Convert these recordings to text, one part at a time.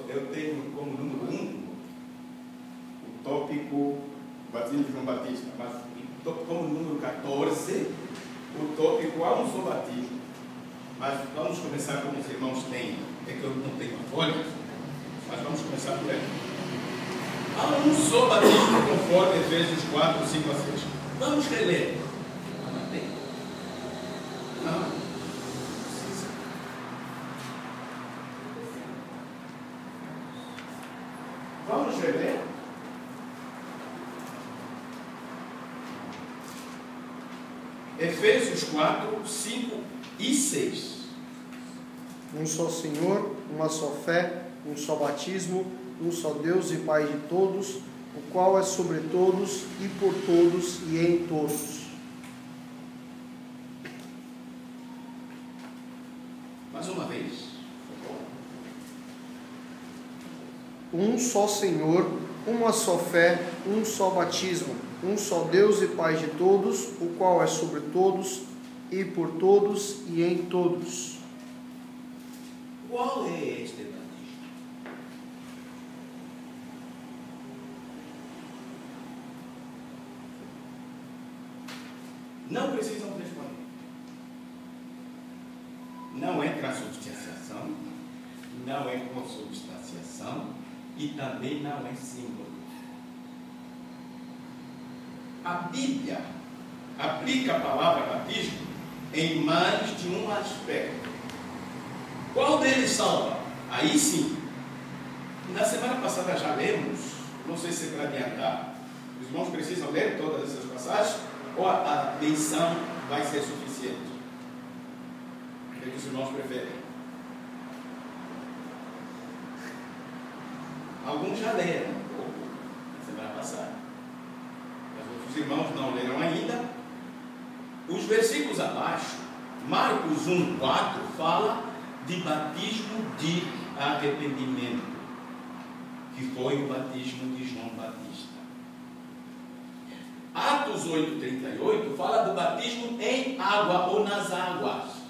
Eu tenho como número 1 o tópico batismo de João Batista, mas como número 14 o tópico há um só batismo. Mas vamos começar como os irmãos têm. É que eu não tenho a folha, mas vamos começar por aí. Há um só batismo conforme Efésios 4, 5 a 6. Vamos reler. Não tem. Não. Precisa. Vamos reler. Efésios 4, 5 e 6. Um só Senhor, uma só fé, um só batismo, um só Deus e Pai de todos, o qual é sobre todos e por todos e em todos. Mais uma vez. Um só Senhor, uma só fé, um só batismo, um só Deus e Pai de todos, o qual é sobre todos e por todos e em todos. Qual é este batismo? Não precisam responder. Não é transubstanciação, não é consubstanciação e também não é símbolo. A Bíblia aplica a palavra batismo em mais de um aspecto. Qual deles salva? Aí sim. Na semana passada já lemos, não sei se é para adiantar. Os irmãos precisam ler todas essas passagens ou a menção vai ser suficiente? O que os irmãos preferem? Alguns já leram um pouco na semana passada, mas outros irmãos não leram ainda. Os versículos abaixo, Marcos 1, 4, fala de batismo de arrependimento, que foi o batismo de João Batista. Atos 8, 38 fala do batismo em água ou nas águas.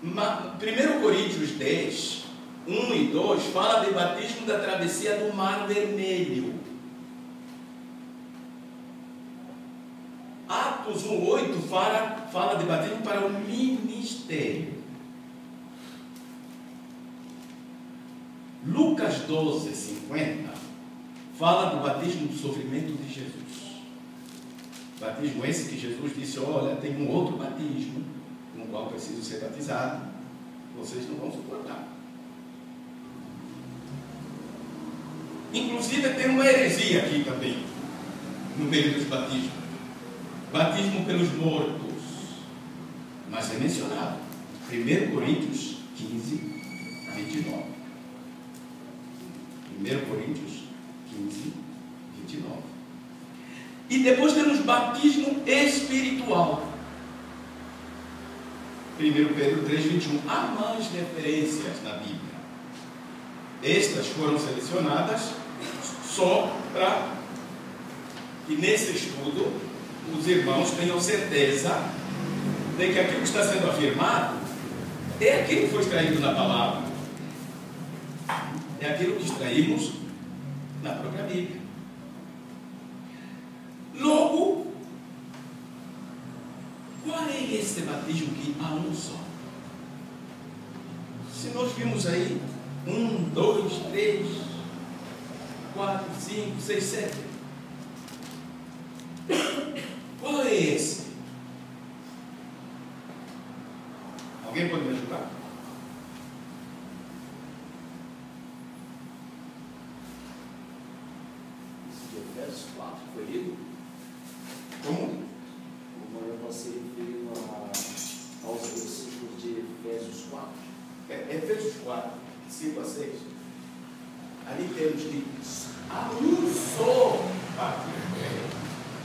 1 Coríntios 10, 1 e 2 fala de batismo da travessia do Mar Vermelho. Atos 1,8 fala de batismo para o ministério. Lucas 12:50 fala do batismo do sofrimento de Jesus. Batismo esse que Jesus disse: olha, tem um outro batismo no qual preciso ser batizado, vocês não vão suportar. Inclusive tem uma heresia aqui também, no meio dos batismos. Batismo pelos mortos, mas é mencionado 1 Coríntios 15, 29. 1 Coríntios 15, 29. E depois temos batismo espiritual. 1 Pedro 3, 21. Há mais referências na Bíblia. Estas foram selecionadas só para que nesse estudo os irmãos tenham certeza de que aquilo que está sendo afirmado é aquilo que foi extraído na palavra, é aquilo que extraímos na própria Bíblia. Logo, qual é esse batismo que há um só? Se nós vimos aí 1, 2, 3, 4, 5, 6, 7. Qual é esse? Alguém pode me ajudar? Esse de Efésios 4 foi lido? Como? Como eu passei referindo aos versículos de Efésios 4. Efésios 4, 5 a 6. Ali temos que há um só batismo.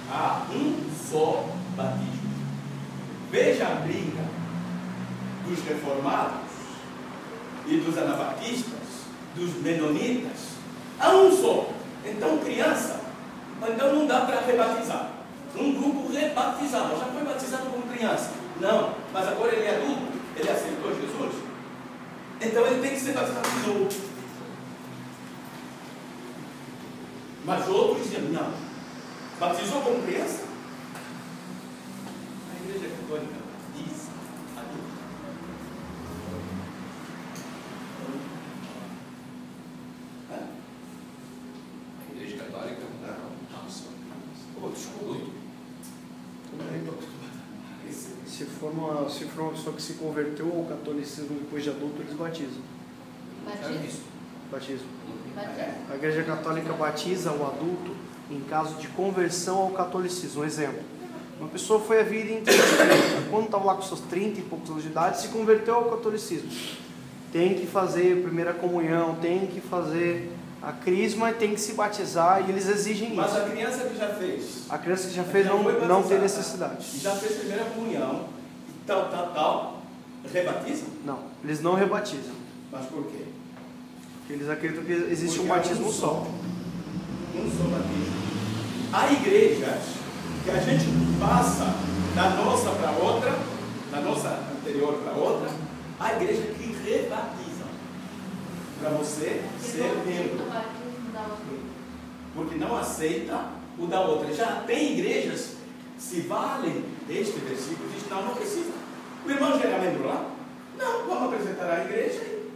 Há um só batismo. Veja a briga dos reformados e dos anabatistas, dos menonitas. Há um só. Então, criança, então não dá para rebatizar. Um grupo rebatizado, já foi batizado como criança. Não, mas agora ele é adulto, ele aceitou Jesus. Então ele tem que ser batizado de novo. Mas outros diziam, não. Batizou como criança? A Igreja Católica diz adulto. A Igreja Católica não. Oh, desculpa. Se for uma pessoa que se converteu ao catolicismo depois de adulto, eles batizam. Batismo. A Igreja Católica batiza o adulto em caso de conversão ao catolicismo. Um exemplo: uma pessoa foi a vida inteira, quando estava lá com seus 30 e poucos anos de idade, se converteu ao catolicismo. Tem que fazer a primeira comunhão, tem que fazer a crisma e tem que se batizar, e eles exigem Mas isso. a criança que já fez. A criança que já fez não tem necessidade. E já fez primeira comunhão, tal, rebatiza? Não, eles não rebatizam. Mas por quê? Porque eles acreditam que existe Porque um batismo só. Um só batismo. Há igrejas que a gente passa da nossa para outra, da nossa anterior para outra. Há igreja que rebatiza para você ser membro, porque não aceita o da outra. Já tem igrejas que se valem deste versículo e diz, não precisa. O irmão já era membro lá? Não, vamos apresentar a igreja e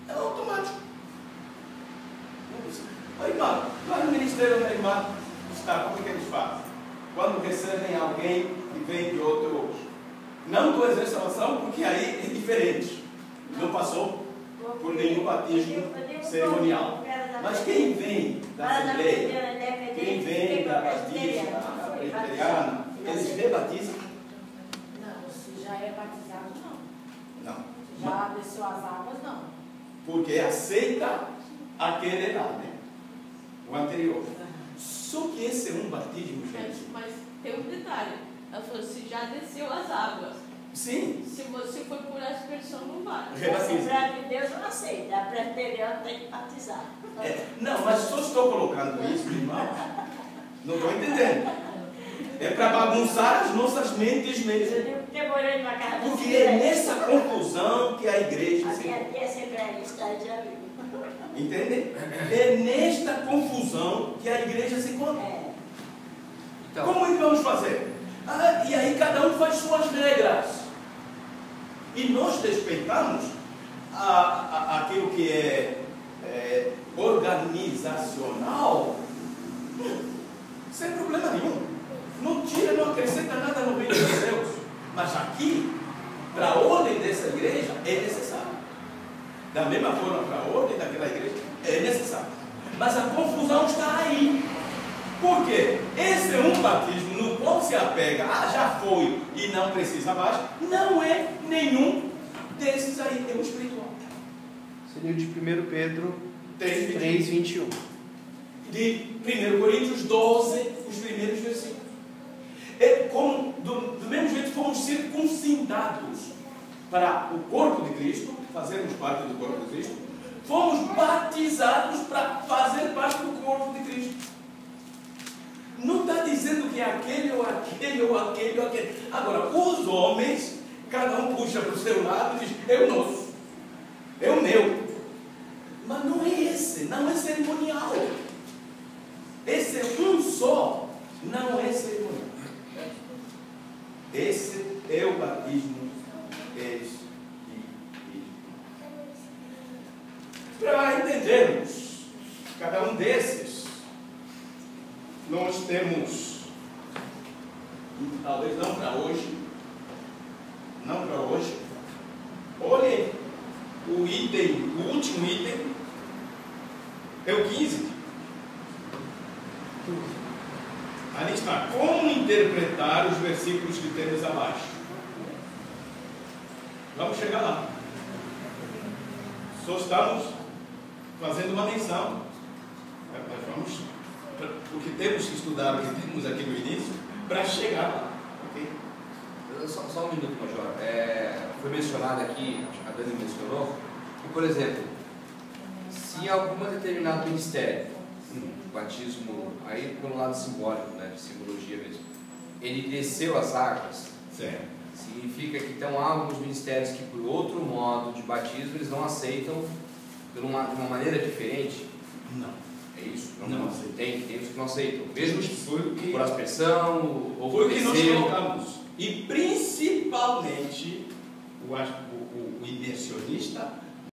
é automático. Não precisa. Oi, irmão, lá no ministério da irmã está, como é que eles fazem? Quando recebem alguém que vem de outro, não do exército de salvação, porque aí é diferente. Não passou por nenhum batismo cerimonial. Mas quem vem da Assembleia, quem vem da Batista, da Presbiteriana, eles rebatizam? Não, se já é batizado, não. Não. Se já desceu as águas, não. Porque aceita aquele lá, né? O anterior. Só que esse é um batismo, gente. Mas tem um detalhe. Ela falou, se já desceu as águas. Sim. Se você for por aspersão, não vale. Rebatiza. A Assembleia de Deus não aceita. A presbiteriana tem que batizar. Não, mas só estou colocando isso, irmão. Não estou entendendo. É para bagunçar as nossas mentes mesmo. Eu digo que morei numa casa da Porque é nessa confusão que a igreja A se minha tia assembleísta já viu. entende? É nesta confusão que a igreja se encontra. Então, Como é que vamos fazer? E aí cada um faz suas regras. E nós respeitamos aquilo que é organizacional, sem problema nenhum. Não tira, não acrescenta nada no reino dos céus. Mas aqui, para a ordem dessa igreja, é necessário. Da mesma forma, para a ordem daquela igreja, é necessário. Mas a confusão está aí. Por quê? Esse é um batismo no qual se apega, já foi e não precisa mais. Não é nenhum desses aí, é o espiritual. Seria o de 1 Pedro 3:21. 3:21. De 1 Coríntios 12, os primeiros versículos. É como, do mesmo jeito, fomos circuncidados para o corpo de Cristo, fazermos parte do corpo de Cristo, fomos batizados para fazer parte do corpo de Cristo. Não está dizendo que é aquele ou aquele ou aquele ou aquele. Agora, os homens, cada um puxa para o seu lado e diz, é o nosso, é o meu. Mas não é esse, não é cerimonial. Esse é um só, não é cerimonial. Esse é o batismo espiritual. Para entendermos cada um desses, nós temos, talvez não para hoje, olhem o item, o último item, é o 15. Ali está, como interpretar os versículos que temos abaixo. Vamos chegar lá. Só estamos fazendo uma menção. Mas vamos, porque temos que estudar o que temos aqui no início, para chegar lá. Okay? só um minuto, Major. Foi mencionado aqui, a Dani mencionou, que, por exemplo, se algum determinado ministério, batismo, aí pelo lado simbólico, né, de simbologia mesmo, ele desceu as águas, Certo. Significa que então há alguns ministérios que por outro modo de batismo eles não aceitam de uma maneira diferente? Não. É isso? Não aceitam. Tem os que não aceitam. Mesmo Foi o que, por aspersão ou foi por o que nós desejo. colocamos. E principalmente o imersionista